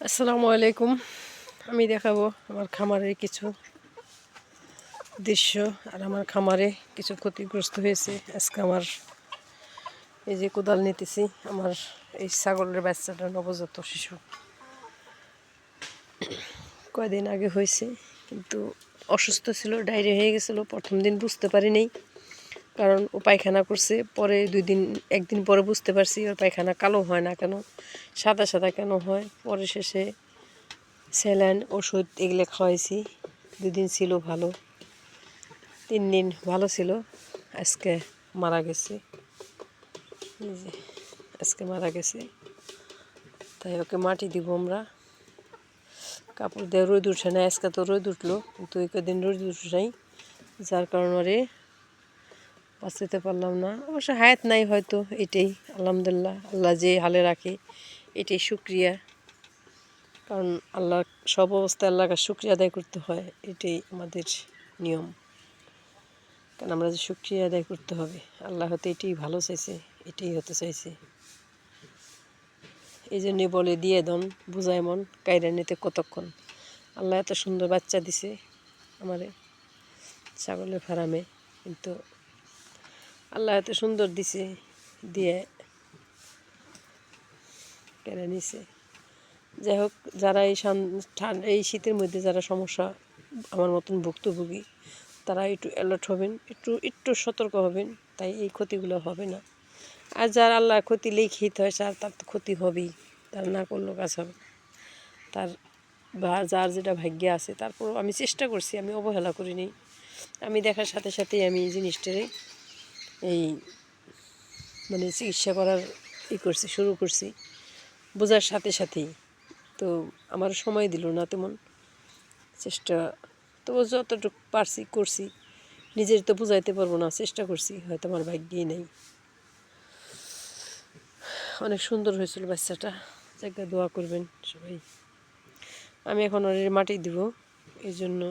আসসালামু আলাইকুম। আমি দেখাবো আমার খামারের কিছু দৃশ্য আর আমার খামারে কিছু ক্ষতিগ্রস্ত হয়েছে। আজকে আমার এই যে কোদাল নিতেছি, আমার এই ছাগলের বাচ্চাটা নবজাত শিশু কয়দিন আগে হয়েছে, কিন্তু অসুস্থ ছিল, ডায়রিয়া হয়ে গেছিলো। প্রথম দিন বুঝতে পারিনি, কারণ ও পায়খানা করছে। পরে একদিন পরে বুঝতে পারছি ওর পায়খানা কালো হয় না কেন, সাদা সাদা কেন হয়। পরে শেষে স্যালাইন ওষুধ এগুলো খাওয়াইছি। 2 দিন ছিল ভালো, 3 দিন ভালো ছিল, আজকে মারা গেছে। এই যে আজকে মারা গেছে, তাই ওকে মাটি দিব আমরা। কাপড় দিয়ে রোদ উঠে না, আজকে তো রোদ উঠলো, কিন্তু ওই কদিন রোদ উঠে নাই, যার কারণে ওরে বাঁচাতে পারলাম না। অবশ্য হায়াত নাই হয়তো, এটাই আলহামদুলিল্লাহ, আল্লাহ যে হালে রাখে এটাই শুক্রিয়া। কারণ আল্লাহ সব অবস্থায় আল্লাহকে শুক্রিয়া আদায় করতে হয়, এটাই আমাদের নিয়ম। কারণ আমরা যে শুক্রিয়া আদায় করতে হবে, আল্লাহ হয়তো এটাই ভালো চাইছে, এটাই হতে চাইছে। এই জন্যে বলে দিয়ে দন বুঝায় মন কায়রা নিতে কতক্ষণ। আল্লাহ এত সুন্দর বাচ্চা দিছে আমারে ছাগলের ফার্মে, কিন্তু আল্লাহ এত সুন্দর দিছে, দিয়ে কেড়ে নিছে। যাই হোক, যারা এই শীতের মধ্যে যারা সমস্যা আমার মতন ভুক্তভোগী, তারা একটু অ্যালার্ট হবেন, একটু সতর্ক হবেন, তাই এই ক্ষতিগুলো হবে না। আর যার আল্লাহ ক্ষতি লিখিত হয়, তার তো ক্ষতি হবেই, তার না করলেও কাজ হবে, তার বা যার যেটা ভাগ্যে আছে। তারপরও আমি চেষ্টা করছি, আমি অবহেলা করিনি। আমি দেখার সাথে সাথেই আমি এই জিনিসটারে এই চিকিৎসা করার শুরু করছি, বোঝার সাথে সাথেই। তো আমার সময় দিল না তেমন, চেষ্টা তো যতটুকু পারছি করছি। নিজের তো বুঝাইতে পারবো না, চেষ্টা করছি, হয়তো আমার ভাগ্যেই নেই। অনেক সুন্দর হয়েছিল বাচ্চাটা, জায়গা দোয়া করবেন সবাই। আমি এখন ওর মাটি দিব, এই জন্য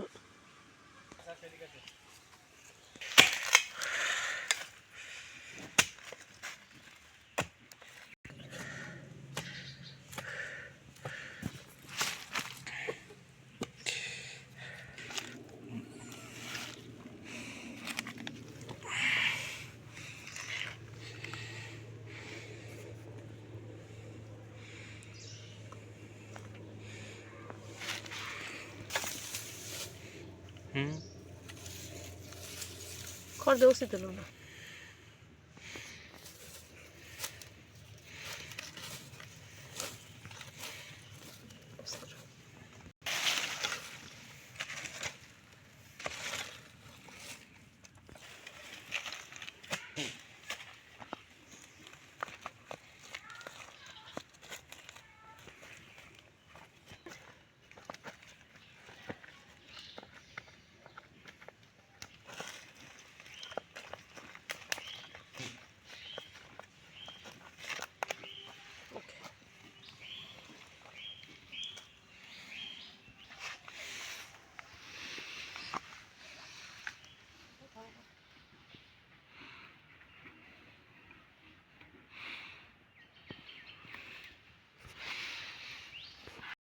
খড় দেওয়া উচিত হলো না।